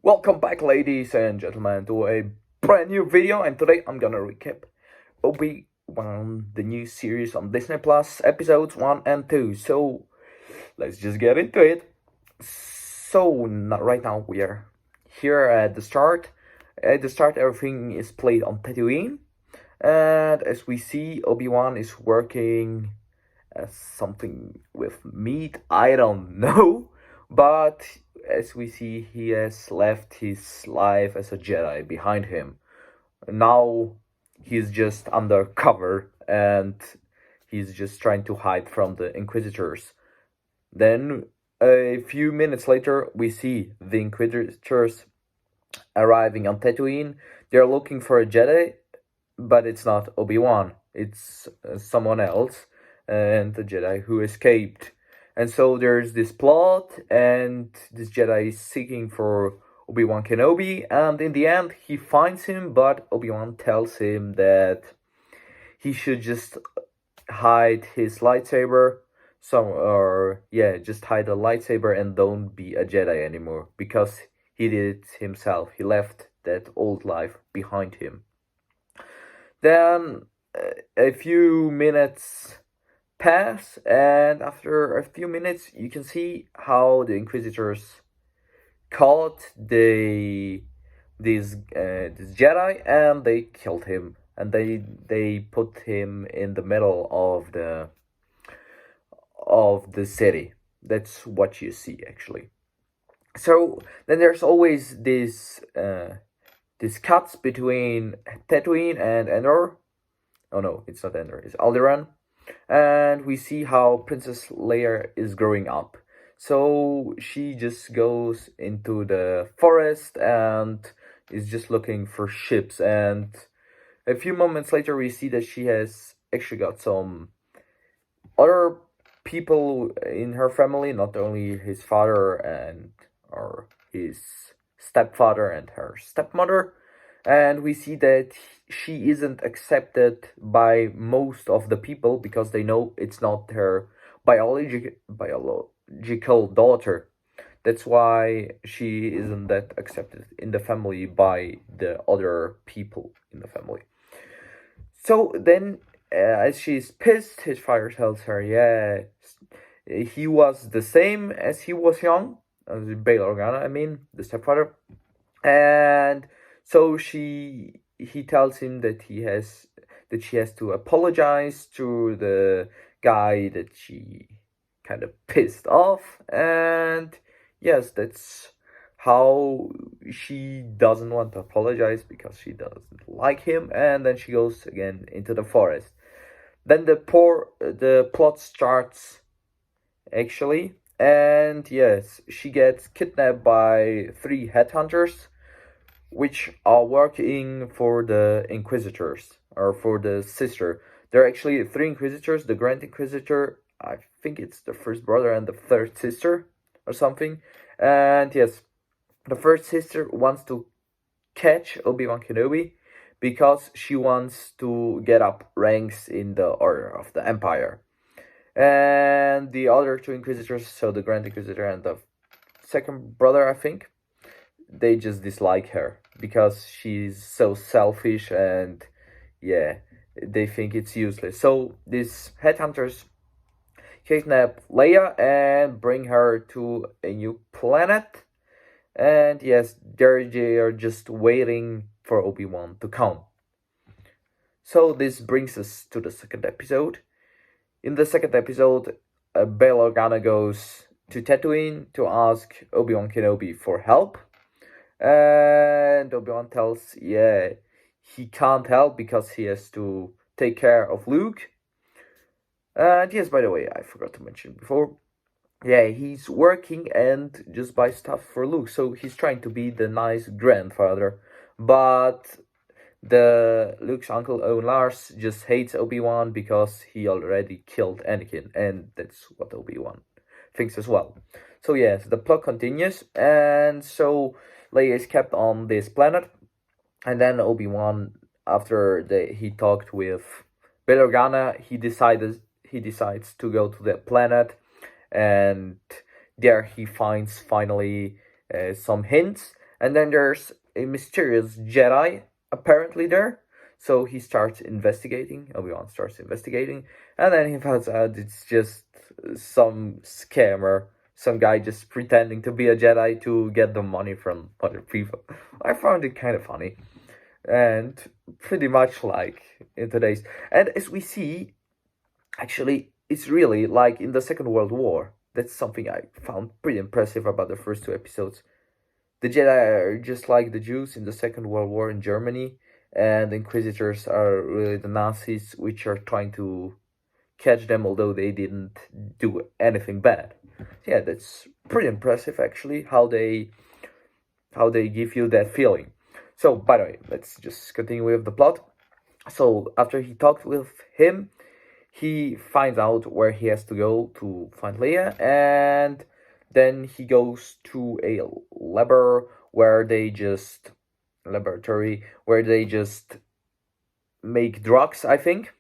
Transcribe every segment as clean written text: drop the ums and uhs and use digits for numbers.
Welcome back, ladies and gentlemen, to a brand new video, and today I'm gonna recap Obi-Wan, the new series on Disney Plus, episodes 1 and 2. So, let's just get into it. So, right now we are here at the start. At the start, everything is played on Tatooine, and as we see, Obi-Wan is working as something with meat. I don't know, but as we see, he has left his life as a Jedi behind him. Now he's just undercover and he's just trying to hide from the Inquisitors. Then a few minutes later, we see the Inquisitors arriving on Tatooine. They're looking for a Jedi, but it's not Obi-Wan. It's someone else, and the Jedi who escaped. And so there's this plot, and this Jedi is seeking for Obi-Wan Kenobi, and in the end he finds him, but Obi-Wan tells him that he should just hide his lightsaber, just hide a lightsaber and don't be a Jedi anymore, because he did it himself. He left that old life behind him. Then a few minutes pass, and after a few minutes you can see how the Inquisitors caught this Jedi, and they killed him, and they put him in the middle of the city. That's what you see, actually. So then there's always this cuts between Tatooine and Endor. Oh no, it's not Endor, it's Alderaan. And we see how Princess Leia is growing up. So she just goes into the forest and is just looking for ships. And a few moments later, we see that she has actually got some other people in her family, not only his father or his stepfather and her stepmother. And we see that she isn't accepted by most of the people because they know it's not her biological daughter. That's why she isn't that accepted in the family by the other people in the family. So then, as she's pissed, his father tells her, yeah, he was the same as he was young, Bail Organa, I mean, the stepfather. And so he tells him that she has to apologize to the guy that she kind of pissed off, and yes, that's how she doesn't want to apologize because she doesn't like him, and then she goes again into the forest. Then the plot starts, actually, and yes, she gets kidnapped by 3 headhunters, which are working for the Inquisitors, or for the sister. There are actually 3 Inquisitors: the Grand Inquisitor, I think it's the first brother, and the third sister, or something. And yes, the first sister wants to catch Obi-Wan Kenobi because she wants to get up ranks in the Order of the Empire. And the other 2 Inquisitors, so the Grand Inquisitor and the second brother, I think, they just dislike her because she's so selfish, and yeah, they think it's useless. So these headhunters kidnap Leia and bring her to a new planet, and yes, they are just waiting for Obi-Wan to come. So this brings us to the second episode. In the second episode, Bail Organa goes to Tatooine to ask Obi-Wan Kenobi for help. And Obi-Wan tells, yeah, he can't help because he has to take care of Luke. And yes, by the way, I forgot to mention before, yeah, he's working and just buys stuff for Luke. So he's trying to be the nice grandfather. But Luke's uncle Owen Lars just hates Obi-Wan because he already killed Anakin. And that's what Obi-Wan thinks as well. So yes, the plot continues. And so Leia is kept on this planet, and then Obi-Wan, after he talked with Bail Organa, he decides to go to the planet, and there he finds finally some hints, And then there's a mysterious Jedi apparently there. So he starts investigating. Obi-Wan starts investigating, and then he finds out it's just some scammer, some guy just pretending to be a Jedi to get the money from other people. I found it kind of funny, and pretty much like in today's. And as we see, actually, it's really like in the Second World War. That's something I found pretty impressive about the first two episodes. The Jedi are just like the Jews in the Second World War in Germany, and the Inquisitors are really the Nazis, which are trying to catch them, although they didn't do anything bad. Yeah, that's pretty impressive actually, how they give you that feeling. So, by the way, let's just continue with the plot. So, after he talked with him, he finds out where he has to go to find Leia, and then he goes to a laboratory where they just make drugs, I think.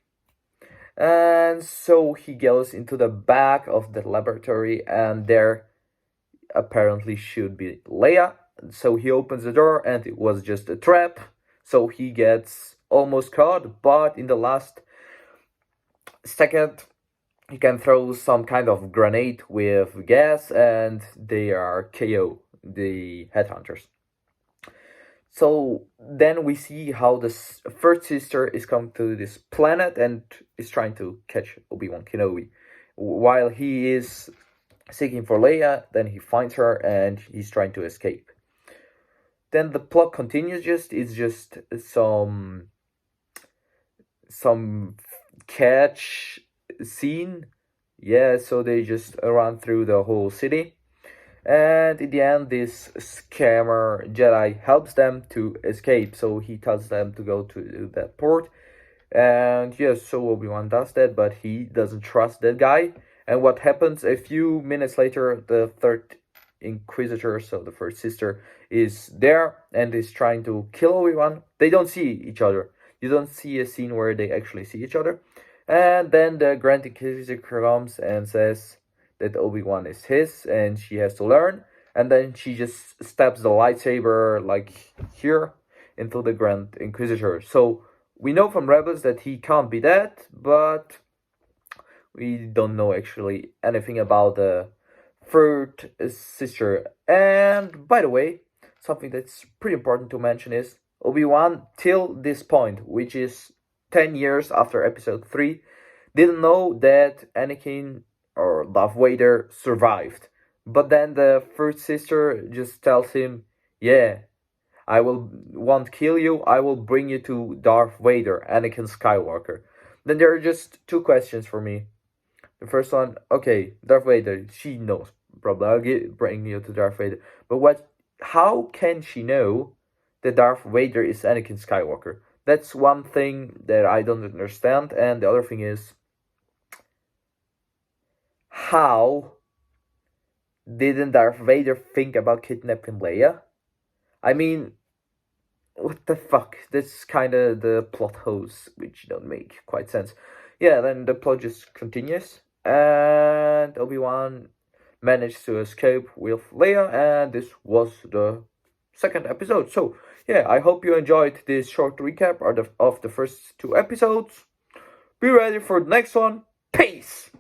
And so he goes into the back of the laboratory, and there apparently should be Leia. So he opens the door, and it was just a trap. So he gets almost caught, but in the last second, he can throw some kind of grenade with gas, and they are KO, the headhunters. So then we see how the first sister is come to this planet and is trying to catch Obi-Wan Kenobi. While he is seeking for Leia, then he finds her and he's trying to escape. Then the plot continues. It's just some catch scene. Yeah, so they just run through the whole city. And in the end, this scammer Jedi helps them to escape. So he tells them to go to that port. And yes, so Obi-Wan does that, but he doesn't trust that guy. And what happens a few minutes later, the third Inquisitor, so the first sister, is there and is trying to kill Obi-Wan. They don't see each other. You don't see a scene where they actually see each other. And then the Grand Inquisitor comes and says that Obi-Wan is his and she has to learn. And then she just stabs the lightsaber like here into the Grand Inquisitor. So we know from Rebels that he can't be that, but we don't know actually anything about the third sister. And by the way, something that's pretty important to mention is Obi-Wan, till this point, which is 10 years after episode 3, didn't know that Anakin or Darth Vader survived. But then the first sister just tells him, yeah, won't kill you, I will bring you to Darth Vader, Anakin Skywalker. Then there are just two questions for me. The first one, okay, Darth Vader, she knows, probably I'll bring you to Darth Vader. But how can she know that Darth Vader is Anakin Skywalker? That's one thing that I don't understand. And the other thing is, how didn't Darth Vader think about kidnapping Leia? I mean, what the fuck? That's kind of the plot holes which don't make quite sense. Yeah, then the plot just continues, and Obi-Wan managed to escape with Leia, and this was the second episode. So yeah, I hope you enjoyed this short recap of the first two episodes. Be ready for the next one. Peace!